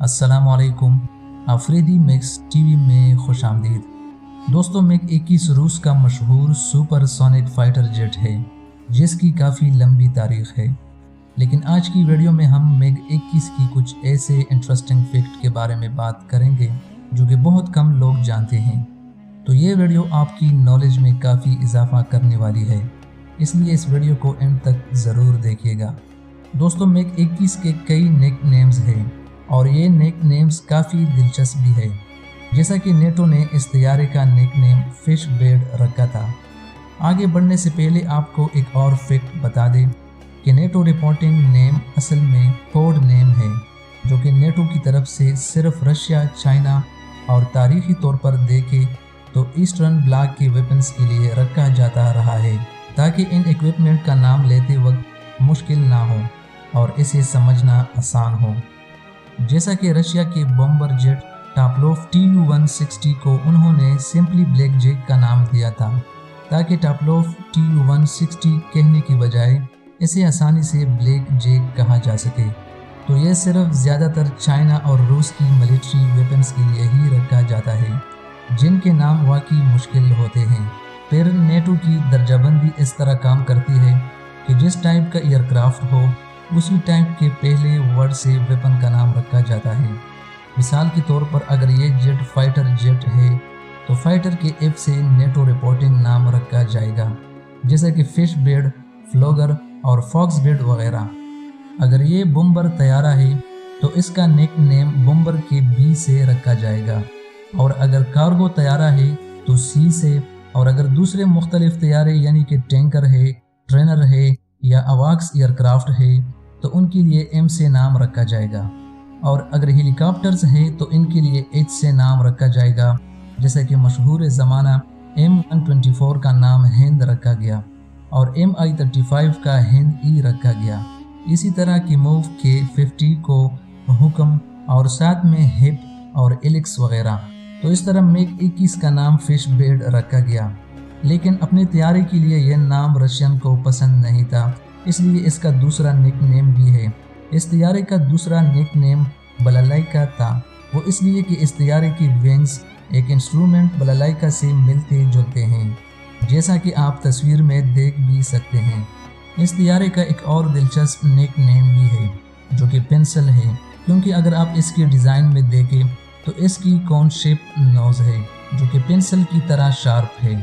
अस्सलामुअलैकुम। Afridi mix TV में खुश आमदीद। दोस्तों, मिग 21 रूस का मशहूर सुपरसोनिक फाइटर जेट है जिसकी काफ़ी लंबी तारीख है, लेकिन आज की वीडियो में हम मिग 21 की कुछ ऐसे इंटरेस्टिंग फैक्ट के बारे में बात करेंगे जो कि बहुत कम लोग जानते हैं। तो ये वीडियो आपकी नॉलेज में काफ़ी इजाफा करने वाली है, इसलिए इस वीडियो को एंड तक ज़रूर देखिएगा। दोस्तों, मिग 21 के कई निक नेम्स हैं और ये निक नेम्स काफ़ी दिलचस्प भी है। जैसा कि नेटो ने इस तैयारे का निक नेम फिश बेड रखा था। आगे बढ़ने से पहले आपको एक और फैक्ट बता दें कि नेटो रिपोर्टिंग नेम असल में कोड नेम है जो कि नेटो की तरफ से सिर्फ रशिया, चाइना और तारीखी तौर पर देखें तो ईस्टर्न ब्लॉक के वेपन्स के लिए रखा जाता रहा है, ताकि इन इक्विपमेंट का नाम लेते वक्त मुश्किल ना हो और इसे समझना आसान हो। जैसा कि रशिया के बॉम्बर जेट टॉपलोव Tu-160 को उन्होंने सिंपली ब्लैक जैक का नाम दिया था, ताकि टॉपलोव Tu-160 कहने की बजाय इसे आसानी से ब्लैक जैक कहा जा सके। तो यह सिर्फ ज़्यादातर चाइना और रूस की मिलिट्री वेपन्स के लिए ही रखा जाता है जिनके नाम वाकई मुश्किल होते हैं। फिर नेटो की दर्जाबंदी इस तरह काम करती है कि जिस टाइप का एयरक्राफ्ट हो उसी टाइप के पहले वर्ड से वेपन का नाम रखा जाता है। मिसाल के तौर पर अगर ये जेट फाइटर जेट है तो फाइटर के एफ से नेटो रिपोर्टिंग नाम रखा जाएगा, जैसे कि फिश बेड, फ्लोगर और फॉक्स बेड वगैरह। अगर ये बॉम्बर तैयारा है तो इसका निक नेम बॉम्बर के बी से रखा जाएगा, और अगर कार्गो तैयारा है तो सी से, और अगर दूसरे मुख्तलिफ तैयारे यानी कि टैंकर है, ट्रेनर है या अवाक्स एयरक्राफ्ट है तो उनके लिए एम से नाम रखा जाएगा, और अगर हेलीकॉप्टर्स हैं तो इनके लिए एच से नाम रखा जाएगा, जैसे कि मशहूर ज़माना M124 का नाम हिंद रखा गया और Mi-35 का हिंद ई रखा गया। इसी तरह की मूव के 50 को हुक्म और साथ में हिप और एलिक्स वगैरह। तो इस तरह मिग 21 का नाम फिश बेड रखा गया, लेकिन अपने तैयारी के लिए यह नाम रशियन को पसंद नहीं था, इसलिए इसका दूसरा निक नेम भी है। इस तैयारे का दूसरा निक नेम बलालाइका था, वो इसलिए कि इस तैयारे की विंग्स एक इंस्ट्रूमेंट बलालाइका से मिलते जुलते हैं, जैसा कि आप तस्वीर में देख भी सकते हैं। इस तैयारे का एक और दिलचस्प निक नेम भी है जो कि पेंसिल है, क्योंकि अगर आप इसके डिज़ाइन में देखें तो इसकी कॉन शेप नोज है जो कि पेंसिल की तरह शार्प है।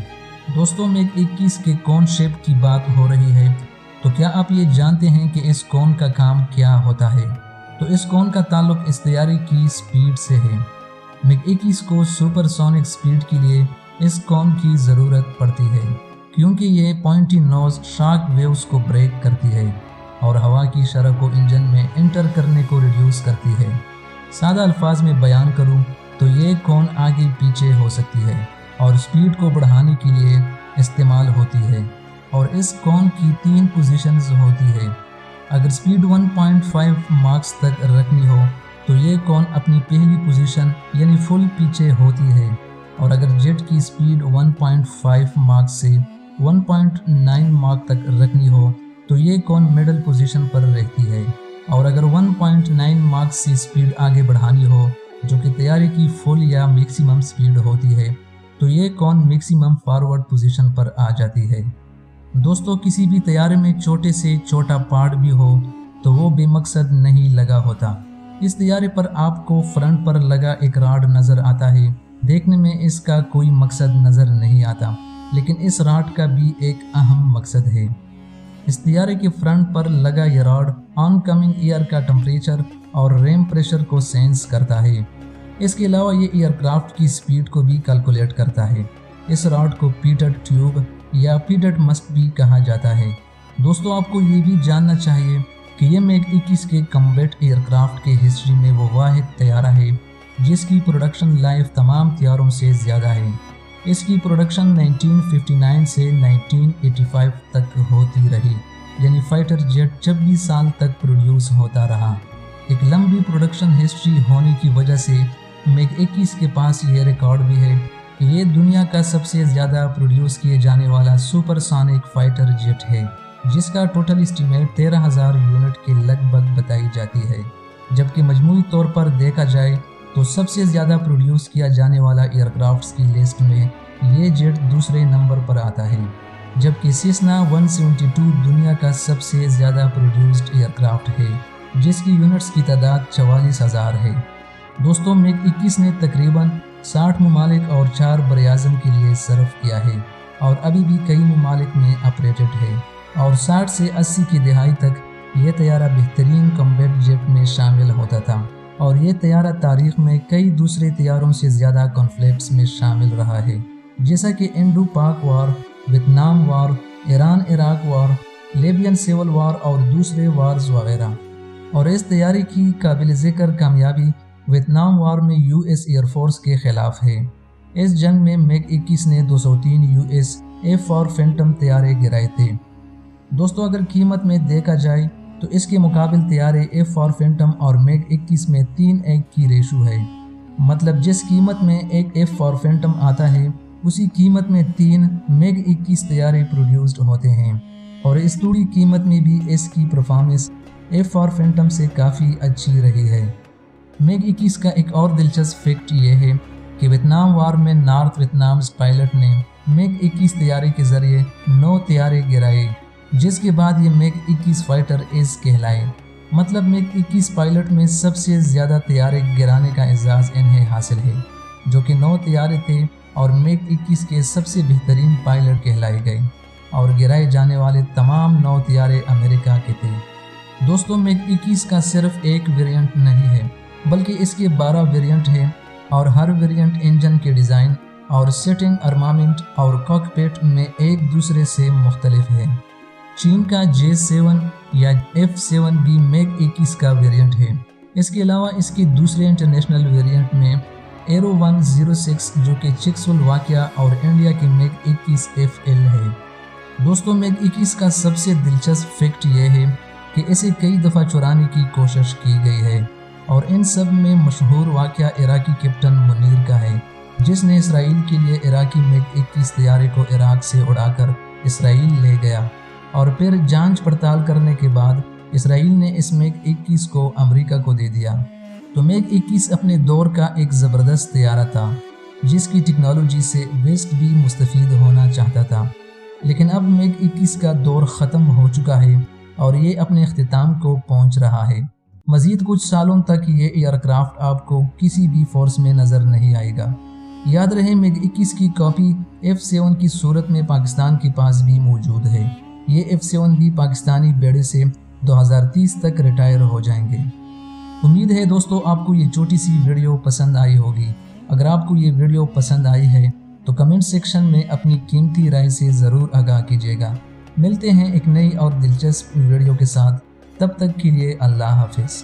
दोस्तों, मिग 21 के कॉन शेप की बात हो रही है, तो क्या आप ये जानते हैं कि इस कॉन का काम क्या होता है? तो इस कॉन का ताल्लुक इस तैयारी की स्पीड से है। मिग 21 को सुपरसोनिक स्पीड के लिए इस कॉन की ज़रूरत पड़ती है, क्योंकि ये पॉइंटी नोज शॉक वेव्स को ब्रेक करती है और हवा की शरह को इंजन में एंटर करने को रिड्यूस करती है। सादा अल्फाज में बयान करूँ तो ये कॉन आगे पीछे हो सकती है और स्पीड को बढ़ाने के लिए इस्तेमाल होती है, और इस कॉन की 3 पोजीशंस होती है। अगर स्पीड 1.5 मार्क्स तक रखनी हो तो ये कॉन अपनी पहली पोजीशन यानी फुल पीछे होती है, और अगर जेट की स्पीड 1.5 मार्क्स से 1.9 मार्क तक रखनी हो तो ये कॉन मिडल पोजीशन पर रहती है, और अगर 1.9 मार्क्स से स्पीड आगे बढ़ानी हो जो कि तैयारी की फुल या मैक्सिमम स्पीड होती है तो ये कॉन मैक्सिमम फॉरवर्ड पोजीशन पर आ जाती है। दोस्तों, किसी भी तैयारे में छोटे से छोटा पार्ट भी हो तो वो बेमकसद नहीं लगा होता। इस तैयारे पर आपको फ्रंट पर लगा एक राड नज़र आता है, देखने में इसका कोई मकसद नज़र नहीं आता, लेकिन इस राड का भी एक अहम मकसद है। इस तैयारे के फ्रंट पर लगा ये राड ऑन कमिंग एयर का टेम्परेचर और रेम प्रेशर को सेंस करता है। इसके अलावा ये एयरक्राफ्ट की स्पीड को भी कैलकुलेट करता है। इस राड को पीटेड ट्यूब या पीटेड मस्ट भी कहा जाता है। दोस्तों, आपको ये भी जानना चाहिए कि ये मिग 21 के कम्बैट एयरक्राफ्ट के हिस्ट्री में वो वाहिद तैयारा है जिसकी प्रोडक्शन लाइफ तमाम तैयारों से ज़्यादा है। इसकी प्रोडक्शन 1959 से 1985 तक होती रही, यानी फाइटर जेट 26 साल तक प्रोड्यूस होता रहा। एक लंबी प्रोडक्शन हिस्ट्री होने की वजह से मिग 21 के पास ये रिकॉर्ड भी है कि ये दुनिया का सबसे ज़्यादा प्रोड्यूस किए जाने वाला सुपरसोनिक फाइटर जेट है, जिसका टोटल एस्टीमेट 13,000 यूनिट के लगभग बताई जाती है। जबकि मजमूई तौर पर देखा जाए तो सबसे ज़्यादा प्रोड्यूस किया जाने वाला एयरक्राफ्ट्स की लिस्ट में ये जेट दूसरे नंबर पर आता है, जबकि सेसना 172 दुनिया का सबसे ज़्यादा प्रोड्यूस्ड एयरक्राफ्ट है जिसकी यूनिट्स की तादाद 44,000 है। दोस्तों, मिग 21 ने तकरीबन 60 ममालिक और 4 बराआज़म के लिए सर्व किया है और अभी भी कई ममालिक में ऑपरेटेड है और 60 से 80 की दहाई तक ये तैयारा बेहतरीन कॉम्बैट जेट में शामिल होता था और ये तैयारा तारीख में कई दूसरे तैयारों से ज़्यादा कॉन्फ्लिक्ट्स में शामिल रहा है, जैसा कि इंडो पाक वार, वियतनाम वार, ईरान इराक वार, लीबियन सिविल वार और दूसरे वार्स वगैरह। और इस तैयारी की काबिल ज़िक्र कामयाबी वियतनाम वार में यूएस एयरफोर्स के ख़िलाफ़ है। इस जंग में मिग 21 ने 203 यूएस F-4 फैंटम तैयारे गिराए थे। दोस्तों, अगर कीमत में देखा जाए तो इसके मुकाबिल तैयारे F-4 फैंटम और मिग 21 में 3:1 की रेशो है। मतलब जिस कीमत में एक F-4 फैंटम आता है उसी कीमत में 3 मिग 21 तैयारे प्रोड्यूस्ड होते हैं और इस थोड़ी कीमत में भी इसकी परफॉर्मेंस F-4 फैंटम से काफ़ी अच्छी रही है। मिग 21 का एक और दिलचस्प फैक्ट ये है कि वियतनाम वार में नॉर्थ वियतनाम पायलट ने मिग 21 तैयारे के ज़रिए 9 तैयारे गिराए, जिसके बाद ये मिग 21 फाइटर एज कहलाए। मतलब मिग 21 पायलट में सबसे ज़्यादा तैयारे गिराने का एजाज़ इन्हें हासिल है, जो कि 9 तैयारे थे और मिग 21 के सबसे बेहतरीन पायलट कहलाए गए और गिराए जाने वाले तमाम 9 तैयारे अमेरिका के थे। दोस्तों, मिग 21 का सिर्फ एक वेरिएंट नहीं है बल्कि इसके 12 वेरिएंट हैं और हर वेरिएंट इंजन के डिज़ाइन और सेटिंग, आर्मामेंट और कॉकपिट में एक दूसरे से मुख्तलिफ है। चीन का J7 या F7 भी मिग 21 का वेरिएंट है। इसके अलावा इसके दूसरे इंटरनेशनल वेरिएंट में एरो 106 जो कि चेकोस्लोवाकिया और इंडिया की मिग 21 FL है। दोस्तों, मिग 21 का सबसे दिलचस्प फैक्ट ये है कि इसे कई दफ़ा चुराने की कोशिश की गई है और इन सब में मशहूर वाक़या इराकी कैप्टन मुनीर का है, जिसने इसराइल के लिए इराकी मिग 21 तैयारे को इराक से उड़ाकर इसराइल ले गया और फिर जांच पड़ताल करने के बाद इसराइल ने इस मिग 21 को अमेरिका को दे दिया। तो मिग 21 अपने दौर का एक ज़बरदस्त तैयारा था जिसकी टेक्नोलॉजी से वेस्ट भी मुस्तफ़ीद होना चाहता था, लेकिन अब मिग 21 का दौर ख़त्म हो चुका है और ये अपने अख्तिताम को पहुंच रहा है। मज़ीद कुछ सालों तक ये एयरक्राफ्ट आपको किसी भी फोर्स में नज़र नहीं आएगा। याद रहे, मिग 21 की कॉपी F7 की सूरत में पाकिस्तान के पास भी मौजूद है। ये F7 भी पाकिस्तानी बेड़े से 2030 तक रिटायर हो जाएंगे। उम्मीद है दोस्तों आपको ये छोटी सी वीडियो पसंद आई होगी। अगर आपको ये वीडियो पसंद आई है तो कमेंट सेक्शन में अपनी कीमती राय से ज़रूर आगाह कीजिएगा। मिलते हैं एक नई और दिलचस्प वीडियो के साथ, तब तक के लिए अल्लाह हाफिज़।